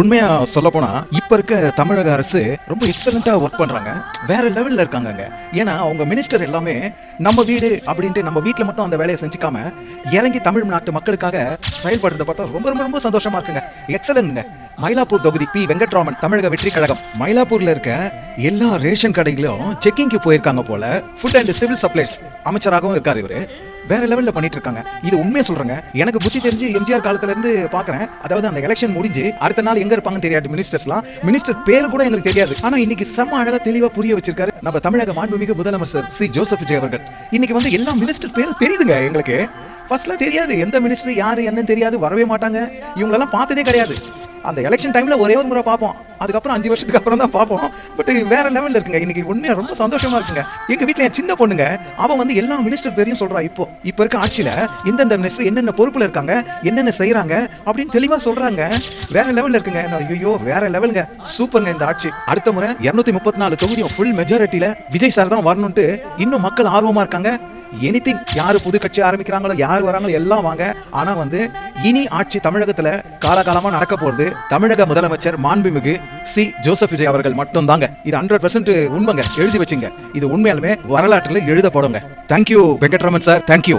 உண்மையா சொல்ல போனா இப்ப இருக்க தமிழக அரசு ரொம்ப எக்ஸலண்டா ஒர்க் பண்றாங்க. வேற லெவல்ல இருக்காங்க. ஏன்னா அவங்க மினிஸ்டர் எல்லாமே நம்ம வீடு அப்படின்ட்டு நம்ம வீட்டுல மட்டும் அந்த வேலையை செஞ்சுக்காம இறங்கி தமிழ்நாட்டு மக்களுக்காக செயல்படுறத பார்த்தா ரொம்ப ரொம்ப ரொம்ப சந்தோஷமா இருக்குங்க. எக்ஸலன்ட்ங்க. மயிலாப்பூர் தொகுதி பி வெங்கட்ராமன் தமிழக வெற்றி கழகம். மயிலாப்பூர்ல இருக்க எல்லா ரேஷன் கடைகளும் செக்கிங்க்கு போயிருக்காங்க போல. ஃபுட் அண்ட் சிவில் சப்ளைஸ் அமைச்சராகவும் இருக்காரு இவரு. வேற லெவல்ல பண்ணிட்டு இருக்காங்க. இது உண்மையா சொல்றேங்க. எனக்கு புத்தி தெரிஞ்சு எம்ஜிஆர் காலத்துல இருந்து பாக்குறேன். அதாவது அந்த எலெக்ஷன் முடிஞ்சு அடுத்த நாள் எங்க இருப்பாங்க தெரியாது மினிஸ்டர்ஸ்லாம். மினிஸ்டர் பேர் கூட எங்களுக்கு தெரியாது. ஆனா இன்னைக்கு செம்ம அழகா தெளிவா புரிய வச்சிருக்காரு நம்ம தமிழக மாண்புமிகு முதலமைச்சர் சி ஜோசப் விஜய் அவர்கள். இன்னைக்கு வந்து எல்லா மினிஸ்டர் பேரும் தெரியுதுங்க எங்களுக்கு. ஃபர்ஸ்ட்லாம் தெரியாது. எந்த மினிஸ்டர் யாரு என்னன்னு தெரியாது. வரவே மாட்டாங்க. இவங்களெல்லாம் பார்த்ததே கிடையாது. அந்த எலெக்ஷன் டைம்ல ஒரே ஒரு முறை பார்ப்போம். அதுக்கப்புறம் 5 வருஷத்துக்கு அப்புறம் தான் பார்ப்போம். பட் வேற லெவல்ல இருக்குங்க. இன்னைக்கு உண்மையா ரொம்ப சந்தோஷமா இருக்குங்க. எங்க வீட்டுல என் சின்ன பொண்ணுங்க அவன் வந்து எல்லா மினிஸ்டர் பேரையும் சொல்றா. இப்ப இருக்க ஆட்சியில எந்தெந்த மினிஸ்டர் என்னென்ன பொறுப்புல இருக்காங்க, என்னென்ன செய்யறாங்க அப்படின்னு தெளிவா சொல்றாங்க. வேற லெவல்ல இருக்குங்க. ஐயோ வேற லெவலுங்க. சூப்பருங்க இந்த ஆட்சி. அடுத்த முறை 234 தொகுதியும் ஃபுல் மெஜாரிட்டியில விஜய் சார் தான் வரணும்ட்டு இன்னும் மக்கள் ஆர்வமா இருக்காங்க. எனிதிங் யாரு புது கட்சி ஆரம்பிக்கிறாங்களோ யார் வராங்களோ எல்லாம் வாங்க. ஆனா வந்து இனி ஆட்சி தமிழகத்துல காலகாலமா நடக்க போறது தமிழக முதலமைச்சர் மாண்புமிகு சி ஜோசப் விஜய் அவர்கள் மட்டும் தாங்க. இது 100% உண்மைங்க. எழுதி வச்சுங்க. இது உண்மையாலுமே வரலாற்றில் எழுதப்படுங்க. Thank you Venkatraman sir. தேங்க்யூ.